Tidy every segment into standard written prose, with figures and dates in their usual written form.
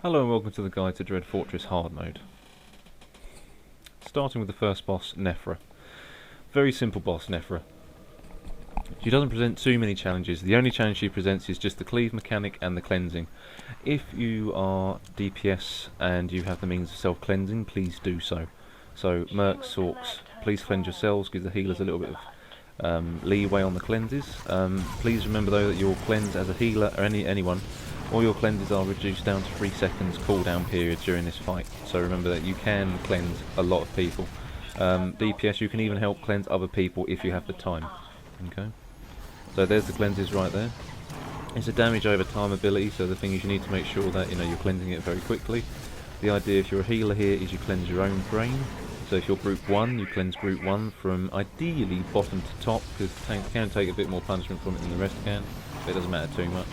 Hello and welcome to the guide to Dread Fortress hard mode. Starting with the first boss, NEFRA. Very simple boss, NEFRA. She doesn't present too many challenges. The only challenge she presents is just the cleave mechanic and the cleansing. If you are DPS and you have the means of self-cleansing, please do so. So, mercs, orcs, please cleanse yourselves, give the healers a little bit of leeway on the cleanses. Please remember though that your cleanse as a healer or anyone, all your cleanses are reduced down to 3 seconds cooldown period during this fight. So remember that you can cleanse a lot of people. DPS, you can even help cleanse other people if you have the time. Okay. So there's the cleanses right there. It's a damage over time ability, so the thing is you need to make sure that you're cleansing it very quickly. The idea if you're a healer here is you cleanse your own brain. So if you're group 1, you cleanse group 1 from ideally bottom to top, because the tank can take a bit more punishment from it than the rest can, but it doesn't matter too much.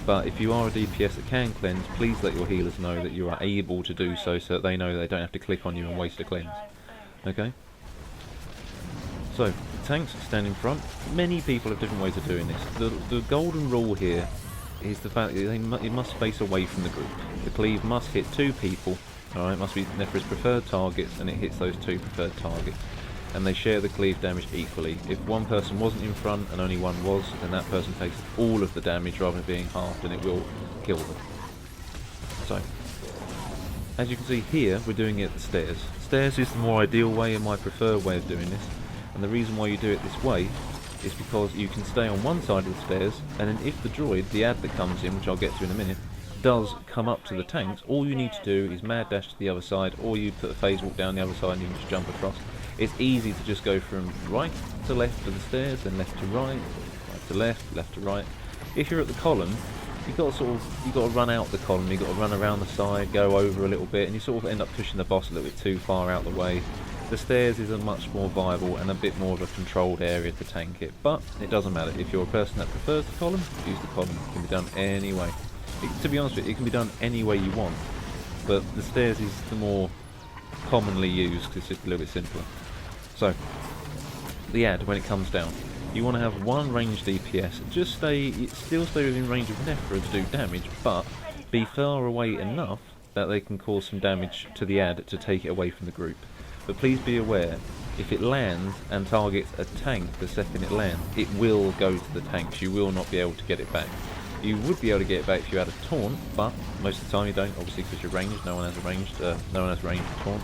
But if you are a DPS that can cleanse, please let your healers know that you are able to do so, so that they know they don't have to click on you and waste a cleanse. Okay? So, the tanks stand in front. Many people have different ways of doing this. The golden rule here is the fact that it must face away from the group. The cleave must hit 2 people, alright, must be NEFRA's preferred targets, and it hits those 2 preferred targets. And they share the cleave damage equally. If one person wasn't in front and only one was, then that person takes all of the damage rather than being halved, and it will kill them. So, as you can see here, we're doing it at the stairs. Stairs is the more ideal way and my preferred way of doing this. And the reason why you do it this way is because you can stay on one side of the stairs, and then if the droid, the ad that comes in, which I'll get to in a minute, does come up to the tanks, all you need to do is mad dash to the other side, or you put a phase walk down the other side and you can just jump across. It's easy to just go from right to left of the stairs, then left to right, right to left to right. If you're at the column, you've got to run out the column, you've got to run around the side, go over a little bit, and you sort of end up pushing the boss a little bit too far out the way. The stairs is a much more viable and a bit more of a controlled area to tank it, but it doesn't matter. If you're a person that prefers the column, use the column. It can be done any way. To be honest with you, it can be done any way you want, but the stairs is the more commonly used because it's just a little bit simpler. So, the ad, when it comes down, you want to have one ranged DPS, still stay within range of NEFRA to do damage, but be far away enough that they can cause some damage to the ad to take it away from the group. But please be aware, if it lands and targets a tank the second it lands, it will go to the tanks, you will not be able to get it back. You would be able to get it back if you had a taunt, but most of the time you don't, obviously because you're ranged, no one has ranged to taunt.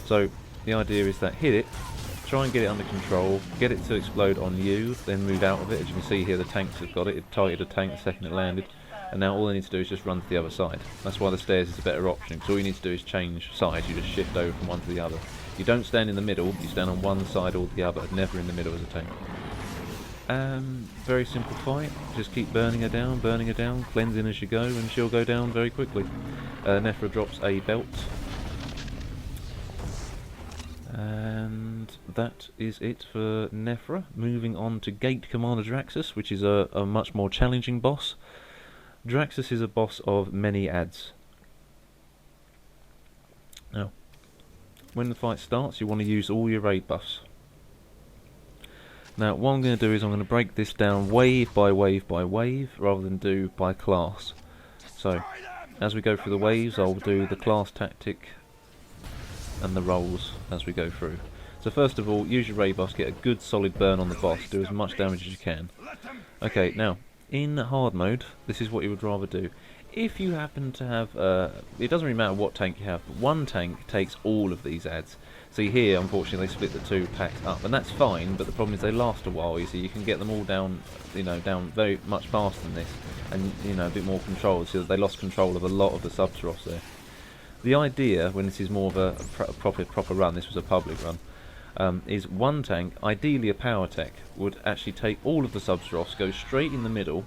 So, the idea is that hit it, try and get it under control, get it to explode on you, then move out of it. As you can see here, the tanks have got it. It targeted a tank the second it landed, and now all they need to do is just run to the other side. That's why the stairs is a better option, because all you need to do is change sides. You just shift over from one to the other. You don't stand in the middle, you stand on one side or the other, never in the middle as a tank. Very simple fight, just keep burning her down, cleansing as you go, and she'll go down very quickly. NEFRA drops a belt. And that is it for NEFRA. Moving on to Gate Commander DRAXXUS, which is a much more challenging boss. DRAXXUS is a boss of many ads. Now, when the fight starts, you want to use all your raid buffs. Now, what I'm going to do is I'm going to break this down wave by wave by wave, rather than do by class. So, as we go through the waves, I'll do the class tactic and the rolls as we go through. So first of all, use your raid buffs, get a good solid burn on the boss, do as much damage as you can. Okay, now, in hard mode, this is what you would rather do. If you happen to have, it doesn't really matter what tank you have, but one tank takes all of these ads. See here, unfortunately, they split the 2 packs up, and that's fine, but the problem is they last a while. You see, you can get them all down, down very much faster than this, and, a bit more control, so that they lost control of a lot of the SWTORs there. The idea, when this is more of a proper run, this was a public run, is one tank, ideally a power tech, would actually take all of the SWTORs, go straight in the middle,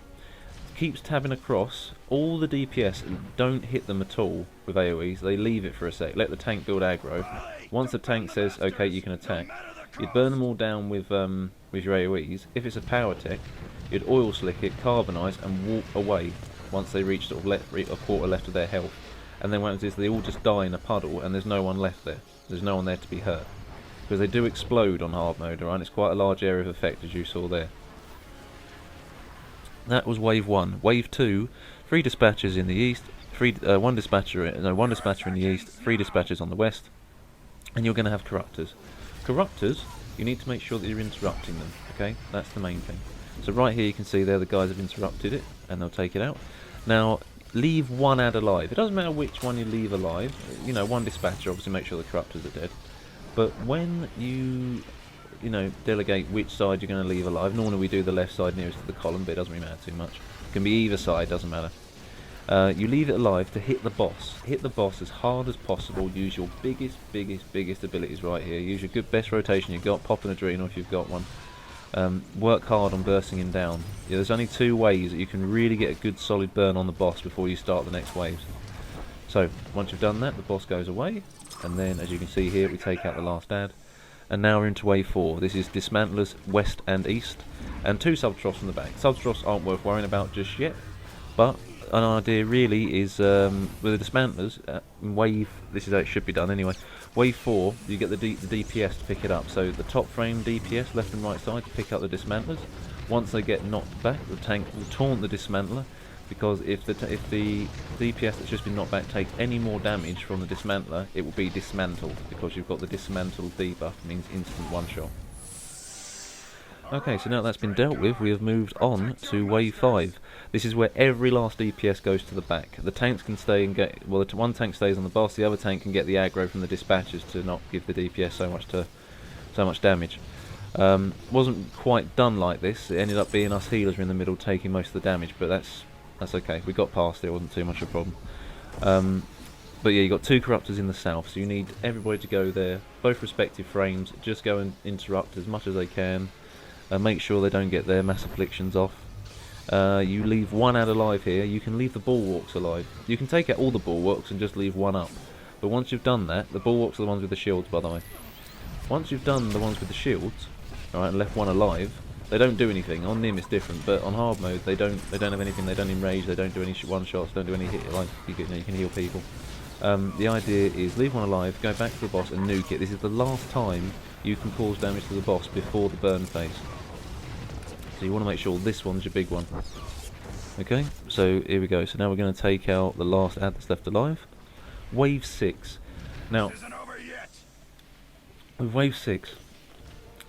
keeps tabbing across, all the DPS don't hit them at all with AoEs, they leave it for a sec, let the tank build aggro. Once the tank says, okay, you can attack, you'd burn them all down with your AoEs. If it's a power tech, you'd oil slick it, carbonise, and walk away once they reach sort of a quarter left of their health. And then what happens is they all just die in a puddle and there's no one left there. There's no one there to be hurt. Because they do explode on hard mode, alright? It's quite a large area of effect as you saw there. That was wave 1. Wave 2, 3 dispatches in the east, one dispatcher in the east, 3 dispatchers on the west, and you're going to have corruptors. Corruptors, you need to make sure that you're interrupting them, okay? That's the main thing. So right here you can see there the guys have interrupted it, and they'll take it out. Now, leave one ad alive. It doesn't matter which one you leave alive. You know, one dispatcher, obviously make sure the corruptors are dead. But when you delegate which side you're going to leave alive, normally we do the left side nearest to the column, but it doesn't really matter too much. It can be either side, doesn't matter. You leave it alive to hit the boss. Hit the boss as hard as possible. Use your biggest abilities right here. Use your best rotation you've got. Pop an adrenal if you've got one. Work hard on bursting him down. Yeah, there's only 2 ways that you can really get a good solid burn on the boss before you start the next waves. So once you've done that, the boss goes away, and then as you can see here, we take out the last ad. And now we're into wave 4. This is dismantlers west and east, and 2 SWTORs from the back. SWTORs aren't worth worrying about just yet, but an idea really is with the dismantlers in wave, this is how it should be done anyway. Wave 4, you get the DPS to pick it up. So the top frame DPS, left and right side, to pick up the dismantlers. Once they get knocked back, the tank will taunt the dismantler, because if the DPS that's just been knocked back takes any more damage from the dismantler, it will be dismantled, because you've got the dismantle debuff, means instant one-shot. Okay, so now that's been dealt with, we have moved on to wave 5. This is where every last DPS goes to the back. The tanks can stay and get, well, one tank stays on the boss, the other tank can get the aggro from the dispatchers to not give the DPS so much damage. Wasn't quite done like this. It ended up being us healers were in the middle taking most of the damage, but that's okay. We got past it. It wasn't too much of a problem. But yeah, you got 2 corruptors in the south, so you need everybody to go there, both respective frames. Just go and interrupt as much as they can. Make sure they don't get their mass afflictions off. You leave 1 ad alive here. You can leave the bulwarks alive. You can take out all the bulwarks and just leave 1 up. But once you've done that, the bulwarks are the ones with the shields, by the way. Once you've done the ones with the shields, alright, and left 1 alive, they don't do anything. On Nim it's different, but on hard mode they don't have anything. They don't enrage. They don't do any one-shots. Don't do any hit. Like you can heal people. The idea is leave 1 alive, go back to the boss and nuke it. This is the last time you can cause damage to the boss before the burn phase. So you want to make sure this one's your big one. Okay, so here we go. So now we're going to take out the last ad that's left alive. Wave 6. Now, with wave 6,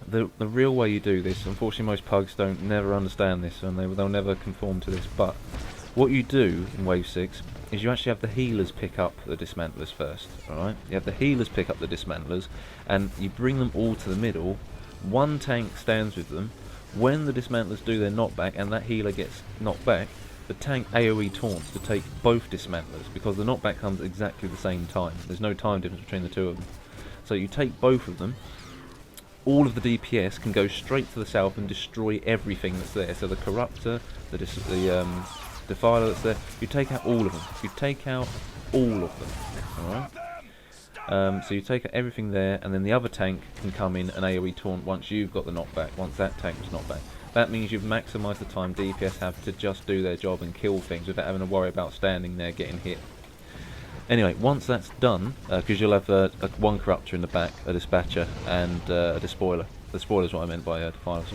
the real way you do this, unfortunately most pugs never understand this, and they'll never conform to this, but what you do in wave 6 is you actually have the healers pick up the dismantlers first. Alright, you have the healers pick up the dismantlers, and you bring them all to the middle. 1 tank stands with them. When the dismantlers do their knockback and that healer gets knocked back, the tank AoE taunts to take both dismantlers, because the knockback comes exactly the same time. There's no time difference between the 2 of them. So you take both of them. All of the DPS can go straight to the south and destroy everything that's there. So the Corruptor, the Defiler that's there, you take out all of them. You take out all of them. Alright? So you take out everything there, and then the other tank can come in and AoE taunt once you've got the knockback, once that tank was knocked back. That means you've maximised the time DPS have to just do their job and kill things without having to worry about standing there getting hit. Anyway, once that's done, because you'll have 1 Corruptor in the back, a Dispatcher, and a Despoiler. The Spoiler's what I meant by Defiler,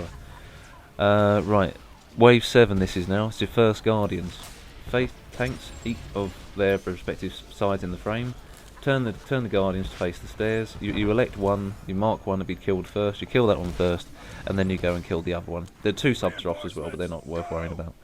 sorry. Right, Wave 7 this is now. It's your first Guardians. Face tanks, each of their respective sides in the frame. Turn the Guardians to face the stairs. You elect 1, you mark 1 to be killed first, you kill that one first, and then you go and kill the other one. There are 2 SWTORs as well, but they're not worth worrying about.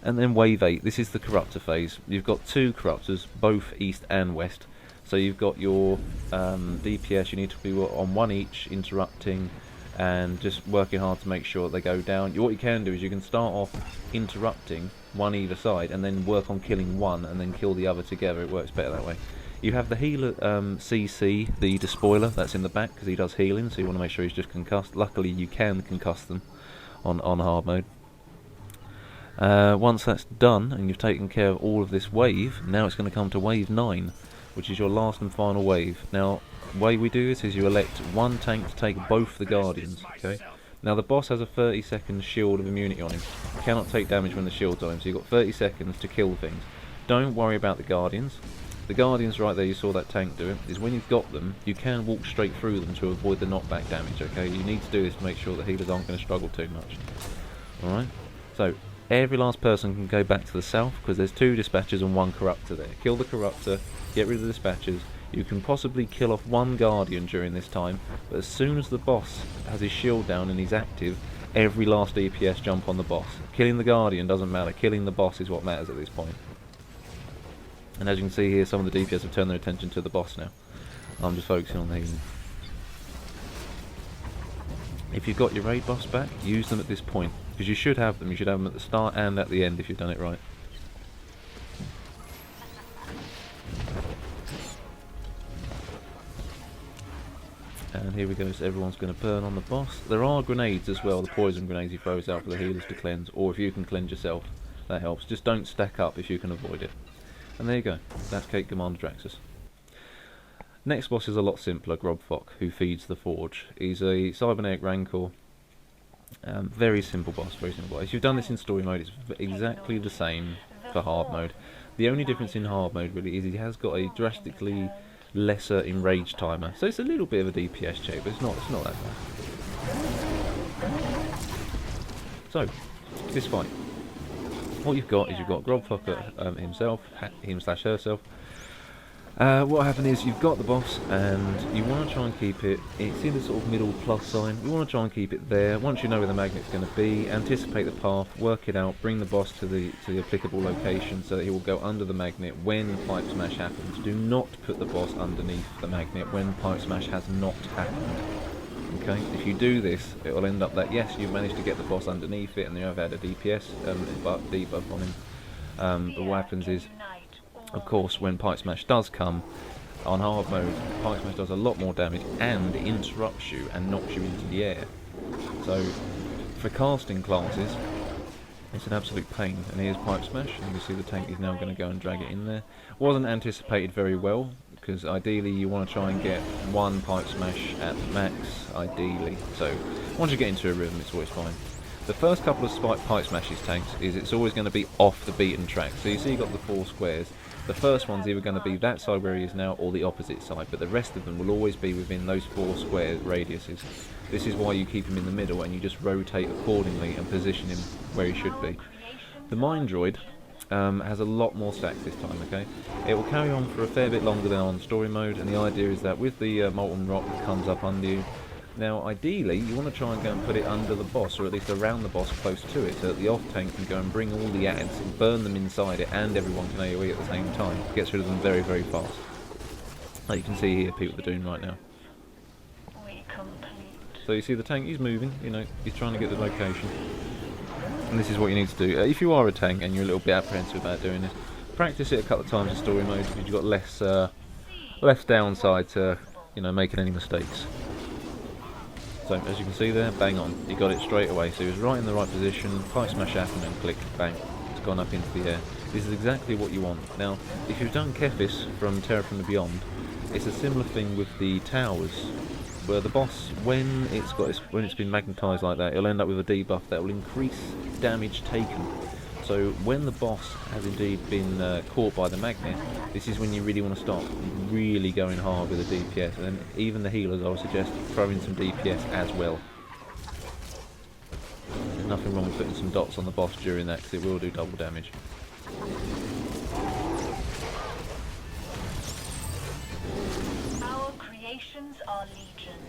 And then wave 8, this is the Corruptor phase. You've got 2 Corruptors, both east and west. So you've got your DPS, you need to be on 1 each, interrupting, and just working hard to make sure they go down. What you can do is you can start off interrupting 1 either side, and then work on killing 1, and then kill the other together. It works better that way. You have the healer CC, the Despoiler, that's in the back, because he does healing, so you want to make sure he's just concussed. Luckily you can concuss them on hard mode. Once that's done, and you've taken care of all of this wave, now it's going to come to wave 9, which is your last and final wave. Now, the way we do this is you elect 1 tank to take both the Guardians, okay? Now the boss has a 30-second shield of immunity on him. He cannot take damage when the shield's on him, so you've got 30 seconds to kill things. Don't worry about the Guardians. The Guardians right there, you saw that tank do it, is when you've got them, you can walk straight through them to avoid the knockback damage, okay? You need to do this to make sure the healers aren't going to struggle too much. Alright? So, every last person can go back to the south, because there's 2 dispatchers and 1 corruptor there. Kill the corruptor, get rid of the dispatchers. You can possibly kill off 1 guardian during this time, but as soon as the boss has his shield down and he's active, every last DPS jump on the boss. Killing the guardian doesn't matter, killing the boss is what matters at this point. And as you can see here, some of the DPS have turned their attention to the boss now. I'm just focusing on the healing. If you've got your raid buffs back, use them at this point, because you should have them. You should have them at the start and at the end if you've done it right. And here we go, so everyone's going to burn on the boss. There are grenades as well, the poison grenades he throws out for the healers to cleanse, or if you can cleanse yourself, that helps. Just don't stack up if you can avoid it. And there you go, that's Cake Commander DRAXXUS. Next boss is a lot simpler, THOK, who feeds the forge. He's a cybernetic rancor. Very simple boss, very simple. If you've done this in story mode, it's exactly the same for hard mode. The only difference in hard mode really is he has got a drastically lesser enrage timer, so it's a little bit of a DPS check, but it's not that bad. So, this fight, what you've got is you've got THOK himself, him/herself. What happened is you've got the boss and you want to try and keep it, it's in the sort of middle plus sign, you want to try and keep it there. Once you know where the magnet's going to be, anticipate the path, work it out, bring the boss to the applicable location so that he will go under the magnet when Pipe Smash happens. Do not put the boss underneath the magnet when Pipe Smash has not happened. Okay, if you do this, it will end up that yes, you've managed to get the boss underneath it and you have had a DPS debuff on him, but what happens is, of course, when Pipe Smash does come, on hard mode, Pipe Smash does a lot more damage and interrupts you and knocks you into the air. So, for casting classes, it's an absolute pain. And here's Pipe Smash, and you see the tank is now going to go and drag it in there. Wasn't anticipated very well, because ideally you want to try and get 1 Pipe Smash at max, ideally. So, once you get into a rhythm, it's always fine. The first couple of Pipe Smash's tanks is it's always going to be off the beaten track. So you see you've got the 4 squares. The first one's either going to be that side where he is now or the opposite side, but the rest of them will always be within those 4 square radiuses. This is why you keep him in the middle and you just rotate accordingly and position him where he should be. The Mine Droid has a lot more stacks this time, okay? It will carry on for a fair bit longer than on story mode, and the idea is that with the molten rock that comes up under you, now ideally you want to try and go and put it under the boss, or at least around the boss close to it, so that the off tank can go and bring all the ads and burn them inside it, and everyone can AoE at the same time. It gets rid of them very, very fast. Like you can see here, people are doing right now. So you see the tank, he's moving, you know, he's trying to get the location. And this is what you need to do. If you are a tank and you're a little bit apprehensive about doing this, practice it a couple of times in story mode, because you've got less downside to, you know, making any mistakes. So as you can see there, bang on, he got it straight away. So he was right in the right position, Pipe Smash happened and click, bang, it's gone up into the air. This is exactly what you want. Now, if you've done Kephis from Terror from the Beyond, it's a similar thing with the towers, where the boss, when it's been magnetised like that, it'll end up with a debuff that will increase damage taken. So when the boss has indeed been caught by the magnet, this is when you really want to start really going hard with the DPS, and then even the healers, I would suggest throwing some DPS as well. There's nothing wrong with putting some dots on the boss during that, because it will do double damage. Our creations are legion.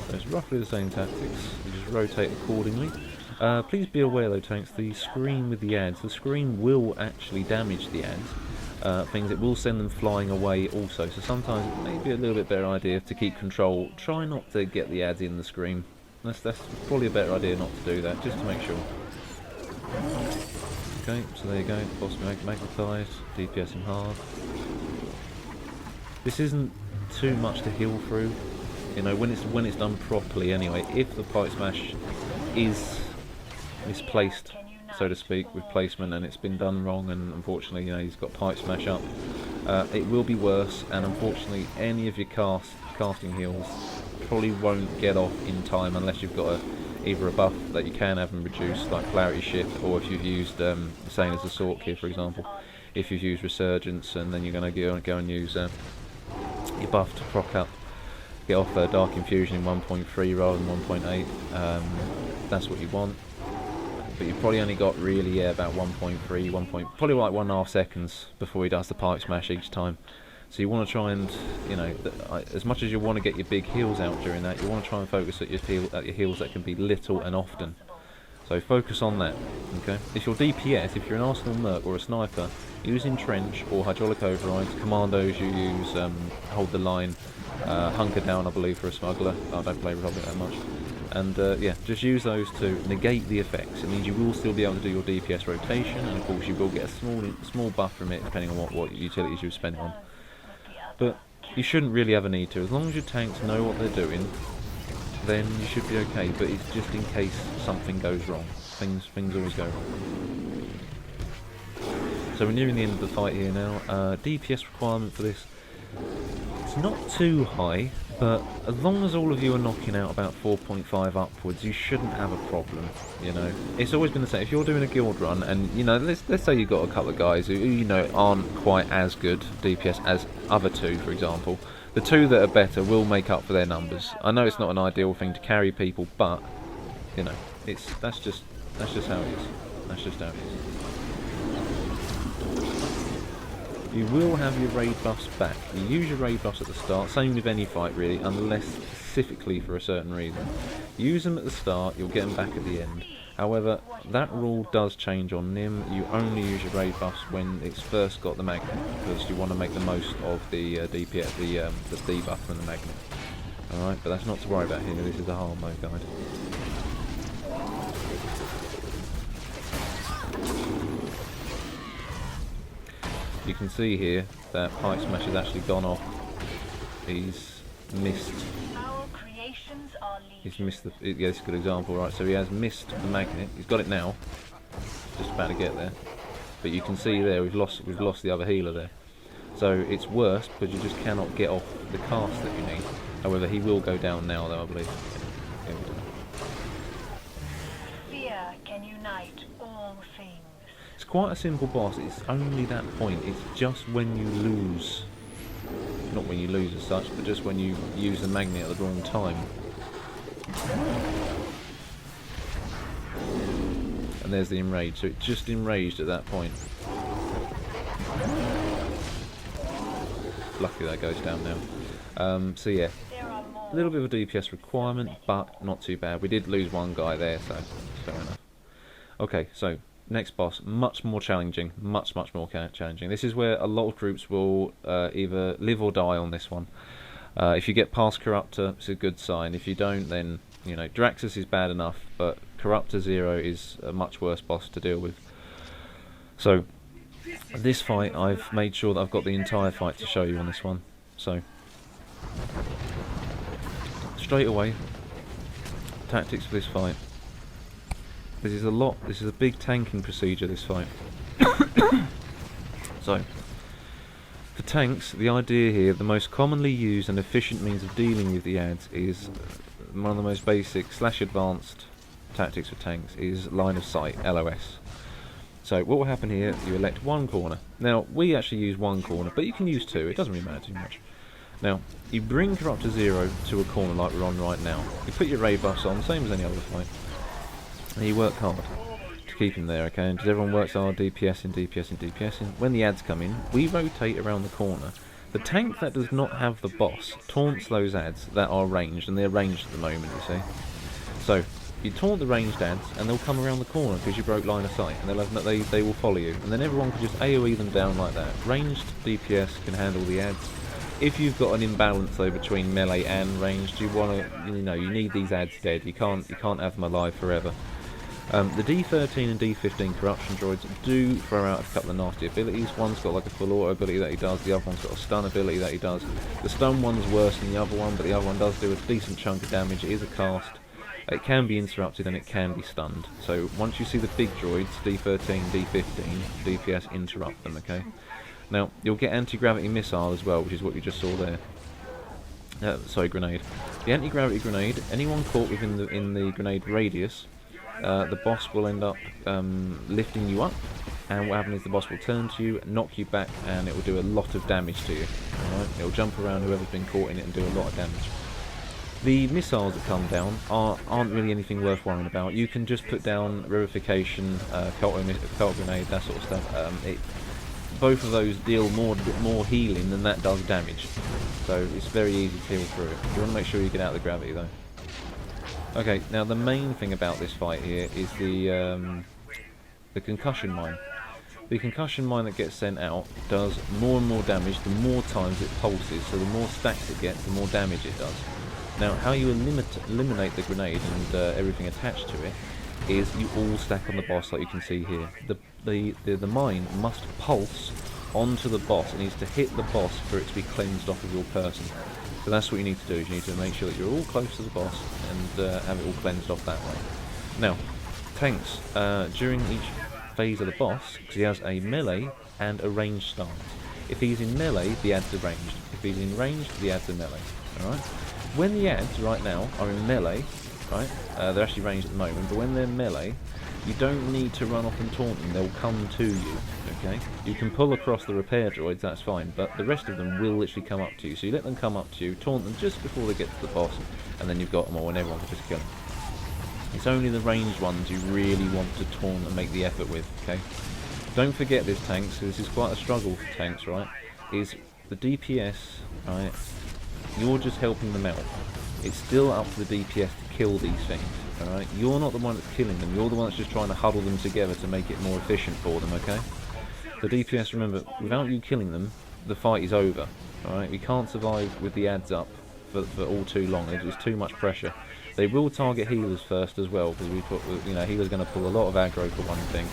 So it's roughly the same tactics, you just rotate accordingly. Please be aware though, tanks, the screen with the ads, the screen will actually damage the ads. Things, it will send them flying away also, so sometimes it may be a little bit better idea to keep control. Try not to get the ads in the screen. That's probably a better idea not to do that, just to make sure. Okay, so there you go, boss magnetised, DPS in hard. This isn't too much to heal through, you know, when it's done properly anyway. If the Pipe Smash is misplaced, so to speak, with placement, and it's been done wrong, and unfortunately, you know, he's got Pipe Smash up, it will be worse, and unfortunately any of your casting heals probably won't get off in time unless you've got either a buff that you can have them reduced, like Polarity Shift, or if you've used the same as the SWTOR here, for example, if you've used Resurgence, and then you're going to go and use your buff to proc up, get off Dark Infusion in 1.3 rather than 1.8. That's what you want. but you've probably only got really about 1.3, probably like 1.5 seconds before he does the pipe smash each time. So you want to try and, you know, as much as you want to get your big heals out during that, you want to try and focus at your heals that can be little and often. So focus on that, okay? If you're DPS, if you're an Arsenal Merc or a Sniper, use Entrench or Hydraulic Override. Commandos, you use Hold the Line, Hunker Down, I believe, for a Smuggler. I don't play Republic that much. And yeah, just use those to negate the effects. It means you will still be able to do your DPS rotation, and of course you will get a small buff from it, depending on what utilities you've spent on. But you shouldn't really have a need to. As long as your tanks know what they're doing, then you should be okay, but it's just in case something goes wrong. Things always go wrong. So we're nearing the end of the fight here now. DPS requirement for this, it's not too high, but as long as all of you are knocking out about 4.5 upwards, you shouldn't have a problem, you know. It's always been the same. If you're doing a guild run, and, you know, let's say you've got a couple of guys who, you know, aren't quite as good DPS as other two, for example, the two that are better will make up for their numbers. I know it's not an ideal thing to carry people, but, you know, that's just how it is. That's just how it is. You will have your raid buffs back. You use your raid buffs at the start, same with any fight really, unless specifically for a certain reason. Use them at the start, you'll get them back at the end. However, that rule does change on NIM. You only use your raid buffs when it's first got the magnet, because you want to make the most of the DPS, the debuff from the magnet. Alright, but that's not to worry about here, this is a hard mode guide. You can see here that Pipe Smash has actually gone off. He's missed. He's missed the. Yeah, this is a good example, right? So he has missed the magnet. He's got it now. Just about to get there. But you can see there we've lost the other healer there. So it's worse because you just cannot get off the cast that you need. However, he will go down now, though I believe. Yeah, we do. Fear can unite all things. It's quite a simple boss. It's only that point. It's just when you lose, not when you lose as such, but just when you use the magnet at the wrong time. And there's the enrage. So it just enraged at that point. Luckily that goes down now. So yeah, a little bit of a DPS requirement, but not too bad. We did lose one guy there, so fair enough. Okay, so next boss, much more challenging, much more challenging. This is where a lot of groups will either live or die on this one. If you get past Corruptor, it's a good sign. If you don't, then, you know, DRAXXUS is bad enough, but Corruptor 0 is a much worse boss to deal with. So, this fight, I've made sure that I've got the entire fight to show you on this one. So, straight away, tactics for this fight. This is a big tanking procedure, this fight. So, for tanks, the idea here, the most commonly used and efficient means of dealing with the ads is one of the most basic / advanced tactics for tanks is line of sight, LOS. So what will happen here, you elect one corner. Now, we actually use one corner, but you can use two, it doesn't really matter too much. Now, you bring Corruptor 0 to a corner like we're on right now. You put your raid buffs on, same as any other fight. And you work hard to keep him there, okay? And everyone works hard, DPSing. When the ads come in, we rotate around the corner. The tank that does not have the boss taunts those ads that are ranged, and they're ranged at the moment, you see. So, you taunt the ranged ads, and they'll come around the corner because you broke line of sight, and they will follow you. And then everyone can just AoE them down like that. Ranged DPS can handle the ads. If you've got an imbalance though between melee and ranged, you need these ads dead. You can't have them alive forever. The D13 and D15 corruption droids do throw out a couple of nasty abilities. One's got like a full auto ability that he does, the other one's got a stun ability that he does. The stun one's worse than the other one, but the other one does do a decent chunk of damage. It is a cast. It can be interrupted and it can be stunned. So once you see the big droids, D13, D15, DPS interrupt them, okay? Now, you'll get anti-gravity missile as well, which is what you just saw there. Sorry, grenade. The anti-gravity grenade, anyone caught within the grenade radius, the boss will end up lifting you up, and what happens is the boss will turn to you, knock you back, and it will do a lot of damage to you. Alright? It will jump around whoever's been caught in it and do a lot of damage. The missiles that come down aren't really anything worth worrying about. You can just put down Revivification, Cult Grenade, that sort of stuff. Both of those deal more healing than that does damage. So it's very easy to heal through it. You want to make sure you get out of the gravity though. Okay, now the main thing about this fight here is the concussion mine. The concussion mine that gets sent out does more and more damage the more times it pulses, so the more stacks it gets, the more damage it does. Now, how you eliminate the grenade and everything attached to it is you all stack on the boss, like you can see here. The mine must pulse onto the boss. It needs to hit the boss for it to be cleansed off of your person. So that's what you need to do, is you need to make sure that you're all close to the boss and have it all cleansed off that way. Now, tanks, during each phase of the boss, because he has a melee and a ranged stance. If he's in melee, the ads are ranged. If he's in ranged, the ads are melee. Alright? When the ads right now are in melee, right, they're actually ranged at the moment, but when they're melee, you don't need to run off and taunt them, they'll come to you, okay? You can pull across the repair droids, that's fine, but the rest of them will literally come up to you. So you let them come up to you, taunt them just before they get to the boss, and then you've got them all, and everyone can just kill them. It's only the ranged ones you really want to taunt and make the effort with, okay? Don't forget this, tanks, because this is quite a struggle for tanks, right? Is the DPS, right? You're just helping them out. It's still up to the DPS to kill these things, alright? You're not the one that's killing them, you're the one that's just trying to huddle them together to make it more efficient for them, okay? The DPS, remember, without you killing them, the fight is over, alright? We can't survive with the ads up for all too long, there's too much pressure. They will target healers first as well, because we put, you know, healers going to pull a lot of aggro for one thing,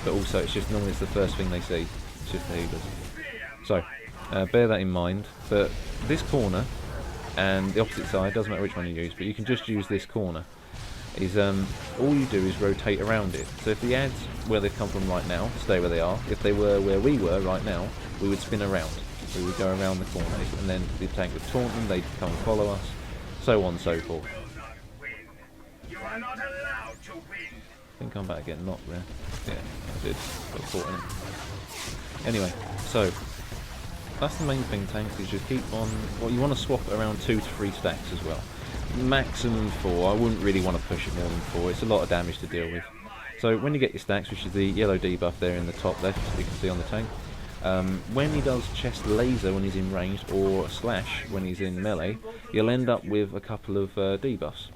but also it's just normally it's the first thing they see, it's just the healers. So, bear that in mind, but this corner and the opposite side, doesn't matter which one you use, but you can just use this corner, is all you do is rotate around it. So if the ads where they've come from right now stay where they are, if they were where we were right now, we would spin around. We would go around the corner, and then the tank would taunt them, they'd come and follow us, so on and so forth. I think I'm about to get knocked there. Yeah, I did. Got caught in it. Anyway, so that's the main thing, tanks, is just keep on. Well, you want to swap around 2 to 3 stacks as well. Maximum 4. I wouldn't really want to push it more than 4. It's a lot of damage to deal with. So when you get your stacks, which is the yellow debuff there in the top left, you can see on the tank. When he does chest laser when he's in ranged, or slash when he's in melee, you'll end up with a couple of debuffs.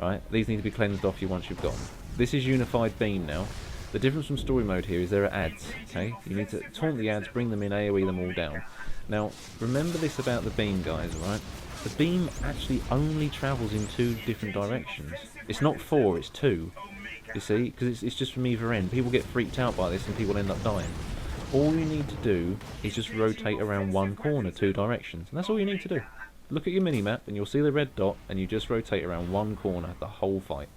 Alright, these need to be cleansed off you once you've got them. This is unified beam now. The difference from story mode here is there are ads, okay? You need to taunt the ads, bring them in, AoE them all down. Now, remember this about the beam, guys, alright? The beam actually only travels in 2 different directions. It's not 4, it's 2. You see? Because it's just from either end. People get freaked out by this and people end up dying. All you need to do is just rotate around one corner 2 directions. And that's all you need to do. Look at your mini-map and you'll see the red dot and you just rotate around one corner the whole fight.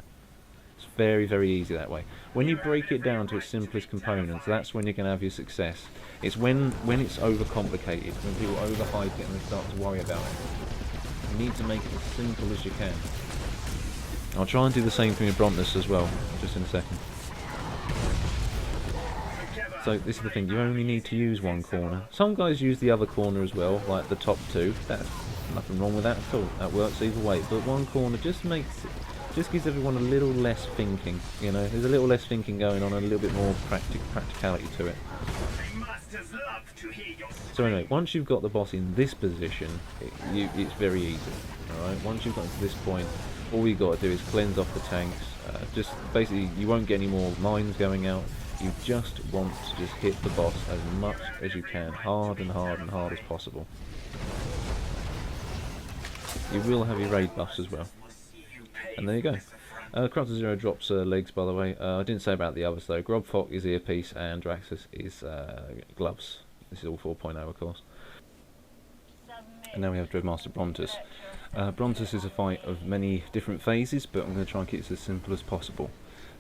It's very, very easy that way. When you break it down to its simplest components, that's when you're going to have your success. It's when it's overcomplicated, when people overhype it and they start to worry about it. You need to make it as simple as you can. I'll try and do the same thing with BRONTES as well, just in a second. So this is the thing, you only need to use one corner. Some guys use the other corner as well, like the top 2. That's nothing wrong with that at all. That works either way. But one corner just gives everyone a little less thinking. You know, there's a little less thinking going on, and a little bit more practicality to it. So anyway, once you've got the boss in this position, it's very easy. All right. Once you've got to this point, all you've got to do is cleanse off the tanks. Just basically, you won't get any more mines going out. You just want to just hit the boss as much as you can, hard and hard and hard as possible. You will have your raid buffs as well. And there you go. Corruptor Zero drops legs, by the way. I didn't say about the others though. GROB, THOK is earpiece, and DRAXXUS is gloves. This is all 4.0, of course. And now we have Dreadmaster BRONTES. BRONTES is a fight of many different phases, but I'm going to try and keep it as simple as possible.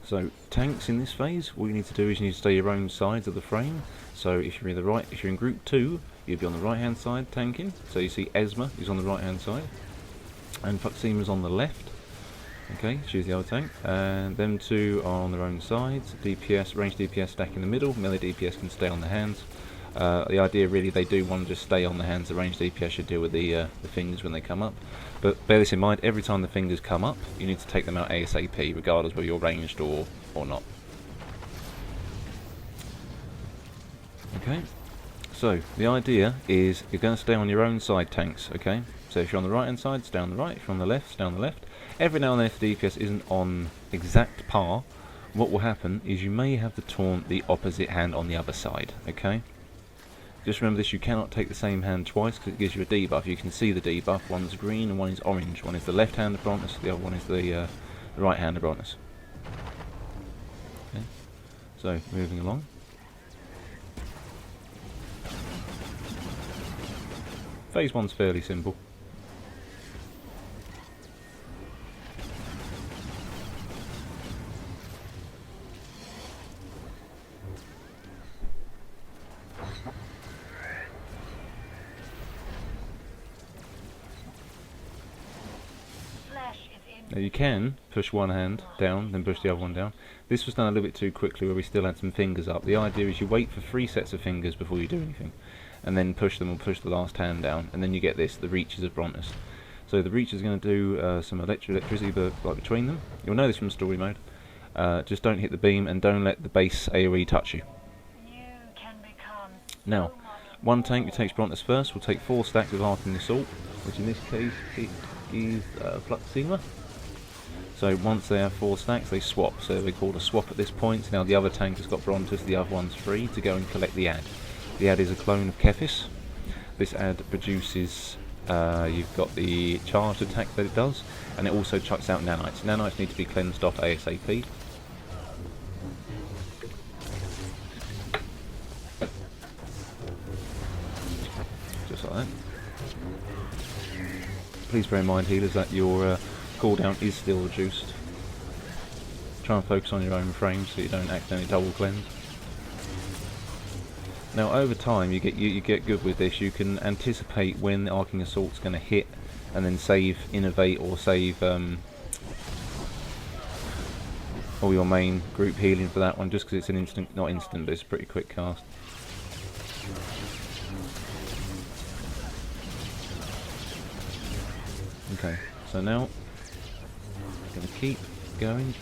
So tanks in this phase, all you need to do is you need to stay your own sides of the frame. So if you're in group 2, you'll be on the right hand side tanking. So you see Esma is on the right hand side, and Fuxima's on the left. Okay, choose the other tank, and them 2 are on their own sides. DPS, range DPS stack in the middle, melee DPS can stay on the hands. The idea really, they do want to just stay on the hands. The ranged DPS should deal with the fingers when they come up. But bear this in mind, every time the fingers come up, you need to take them out ASAP, regardless whether you're ranged or not. Okay, so the idea is you're going to stay on your own side tanks, okay? So if you're on the right hand side, stay on the right. If you're on the left, stay on the left. Every now and then if the DPS isn't on exact par, what will happen is you may have to taunt the opposite hand on the other side, okay? Just remember this, you cannot take the same hand twice because it gives you a debuff. You can see the debuff, one's green and one is orange. One is the left hand of Brontes, the other one is the right hand of Brontes. Okay. So, moving along. Phase 1's fairly simple. Now you can push one hand down, then push the other one down. This was done a little bit too quickly where we still had some fingers up. The idea is you wait for 3 sets of fingers before you do anything, and then push them or push the last hand down, and then you get this, the reaches of Brontes. So the reach is going to do some electricity like between them. You'll know this from story mode. Just don't hit the beam and don't let the base AoE touch you. Now, one tank who takes Brontes first will take 4 stacks of Arcane Assault, which in this case it is Fluxima. So once they have 4 stacks, they swap. So they call a swap at this point. Now the other tank has got Brontes, the other one's free to go and collect the ad. The ad is a clone of Kefis. This ad produces, you've got the charged attack that it does, and it also chucks out nanites. Nanites need to be cleansed off ASAP. Just like that. Please bear in mind, healers, that your cooldown is still reduced. Try and focus on your own frames so you don't accidentally double cleanse. Now over time you get good with this. You can anticipate when the Arcane Assault's going to hit and then save Innovate or save all your main group healing for that one, just because it's an instant, not instant, but it's a pretty quick cast. Okay, so now going to keep going.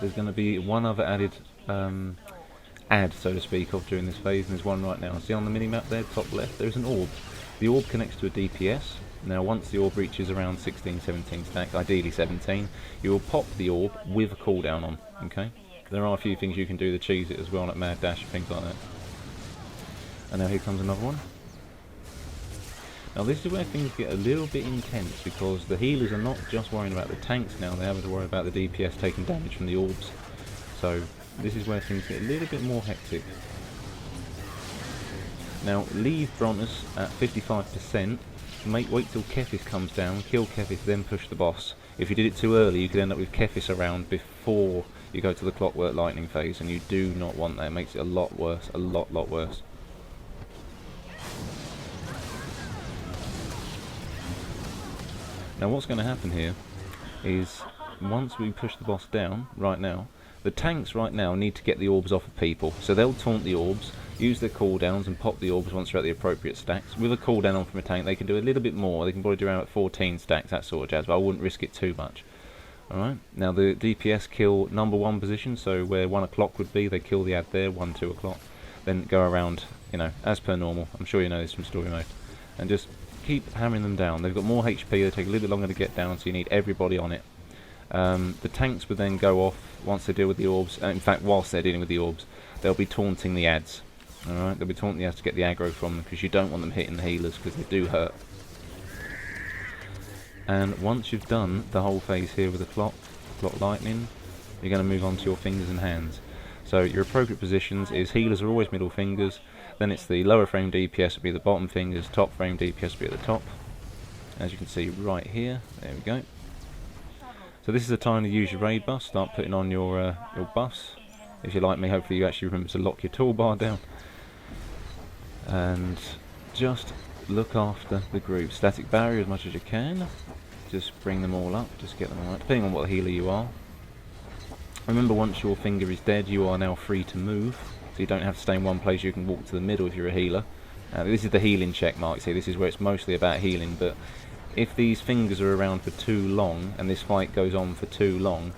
There's going to be one other added ad, so to speak, of during this phase, and there's one right now. See on the mini-map there, top left, there's an orb. The orb connects to a DPS. Now once the orb reaches around 16-17 stacks, ideally 17, you will pop the orb with a cooldown on, okay? There are a few things you can do to cheese it as well, like Mad Dash and things like that. And now here comes another one. Now this is where things get a little bit intense, because the healers are not just worrying about the tanks now, they're having to worry about the DPS taking damage from the orbs. So this is where things get a little bit more hectic. Now leave Brontes at 55%, wait till Kefis comes down, kill Kefis, then push the boss. If you did it too early you could end up with Kefis around before you go to the Clockwork Lightning phase, and you do not want that. It makes it a lot worse, a lot worse. Now what's going to happen here is, once we push the boss down, right now, the tanks right now need to get the orbs off of people. So they'll taunt the orbs, use their cooldowns and pop the orbs once they're at the appropriate stacks. With a cooldown on from a tank they can do a little bit more, they can probably do around 14 stacks, that sort of jazz, but I wouldn't risk it too much. Alright, now the DPS kill number 1 position, so where 1 o'clock would be, they kill the ad there, 1, 2 o'clock. Then go around, you know, as per normal. I'm sure you know this from story mode. And just keep hammering them down. They've got more HP, they take a little bit longer to get down, so you need everybody on it. The tanks would then go off once they deal with the orbs. In fact, whilst they're dealing with the orbs, they'll be taunting the ads. Alright, they'll be taunting the ads to get the aggro from them, because you don't want them hitting the healers, because they do hurt. And once you've done the whole phase here with the clock lightning, you're going to move on to your fingers and hands. So your appropriate positions is healers are always middle fingers, then it's the lower frame DPS will be the bottom fingers, top frame DPS will be at the top. As you can see right here, there we go. So this is the time to use your raid buff, start putting on your buffs. If you're like me, hopefully you actually remember to lock your toolbar down. And just look after the group. Static barrier as much as you can. Just bring them all up, just get them all right, depending on what healer you are. Remember, once your finger is dead, you are now free to move so you don't have to stay in one place. You can walk to the middle if you're a healer. This is the healing check mark. See, this is where it's mostly about healing, but if these fingers are around for too long and this fight goes on for too long,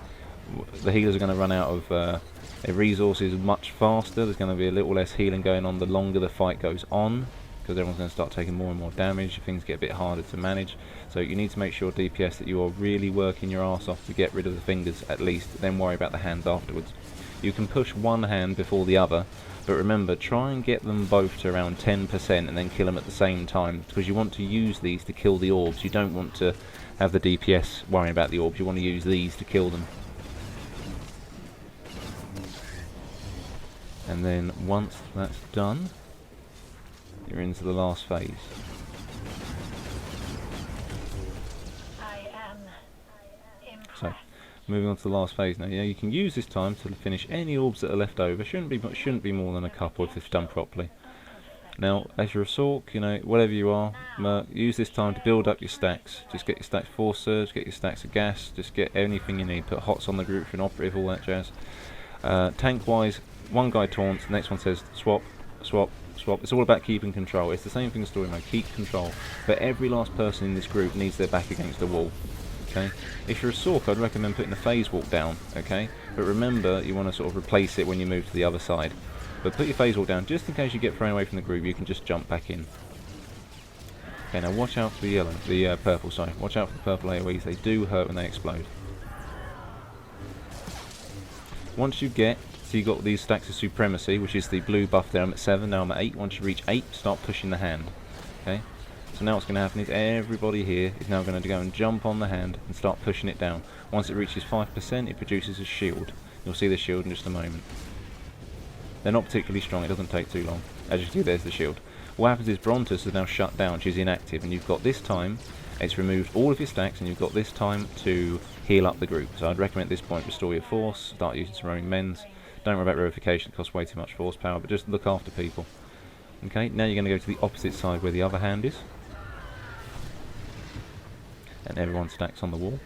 the healers are going to run out of their resources much faster. There's going to be a little less healing going on the longer the fight goes on, because everyone's going to start taking more and more damage. Things get a bit harder to manage, so you need to make sure, DPS, that you are really working your arse off to get rid of the fingers at least, then worry about the hands afterwards. You can push one hand before the other, but remember, try and get them both to around 10% and then kill them at the same time, because you want to use these to kill the orbs. You don't want to have the DPS worrying about the orbs. You want to use these to kill them. And then once that's done, you're into the last phase. I am impressed. So, moving on to the last phase now. You can use this time to finish any orbs that are left over. Shouldn't be more than a couple if it's done properly. Now, as you're a Sork, whatever you are, use this time to build up your stacks. Just get your stacks of Force Surge, get your stacks of gas, just get anything you need. Put HOTS on the group for an operative, all that jazz. Tank-wise, one guy taunts, the next one says swap, swap, swap. It's all about keeping control. It's the same thing as story mode, keep control. But every last person in this group needs their back against the wall. Okay? If you're a Sork, I'd recommend putting a phase walk down, okay? But remember, you want to sort of replace it when you move to the other side. But put your phase walk down, just in case you get thrown away from the group, you can just jump back in. Okay, now watch out for the purple, sorry. Watch out for the purple AoEs, they do hurt when they explode. Once you get, so you got these stacks of Supremacy, which is the blue buff there. I'm at 7, now I'm at 8. Once you reach 8, start pushing the hand. Okay? So now what's going to happen is everybody here is now going to go and jump on the hand and start pushing it down. Once it reaches 5%, it produces a shield. You'll see the shield in just a moment. They're not particularly strong, it doesn't take too long. As you can see, there's the shield. What happens is BRONTES is now shut down, which is inactive, and you've got this time, it's removed all of your stacks, and you've got this time to heal up the group. So I'd recommend at this point restore your force, start using some roaming mends. Don't worry about verification, it costs way too much force power, but just look after people. Okay, now you're going to go to the opposite side where the other hand is. And everyone stacks on the wall.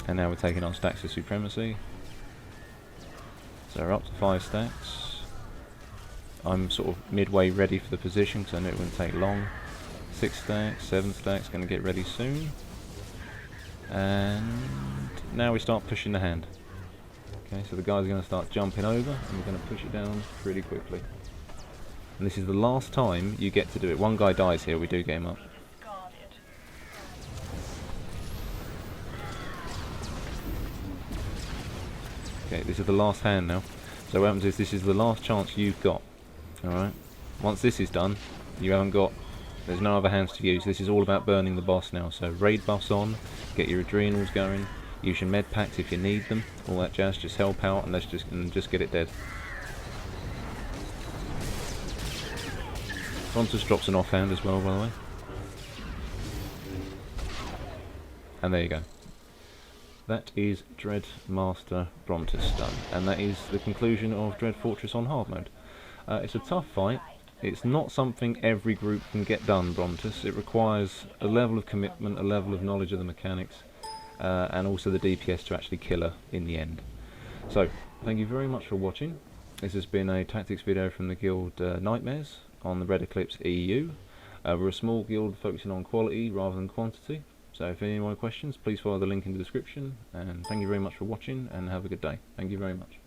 And now we're taking on stacks of Supremacy. So we're up to 5 stacks. I'm sort of midway ready for the position because I knew it wouldn't take long. 6 stacks, 7 stacks, going to get ready soon. And now we start pushing the hand. Okay, so the guys are going to start jumping over and we're going to push it down pretty quickly. And this is the last time you get to do it. One guy dies here, we do get him up. Okay, this is the last hand now. So what happens is this is the last chance you've got. Alright? Once this is done, you haven't got... There's no other hands to use. This is all about burning the boss now. So raid buffs on, get your adrenals going, use your med packs if you need them, all that jazz, just help out and let's just get it dead. BRONTES drops an offhand as well, by the way. And there you go. That is Dread Master BRONTES done, and that is the conclusion of Dread Fortress on hard mode. It's a tough fight. It's not something every group can get done, BRONTES. It requires a level of commitment, a level of knowledge of the mechanics, and also the DPS to actually kill her in the end. So, thank you very much for watching. This has been a tactics video from the guild Nightmares on the Red Eclipse EU. We're a small guild focusing on quality rather than quantity. So if any more questions, please follow the link in the description, and thank you very much for watching, and have a good day. Thank you very much.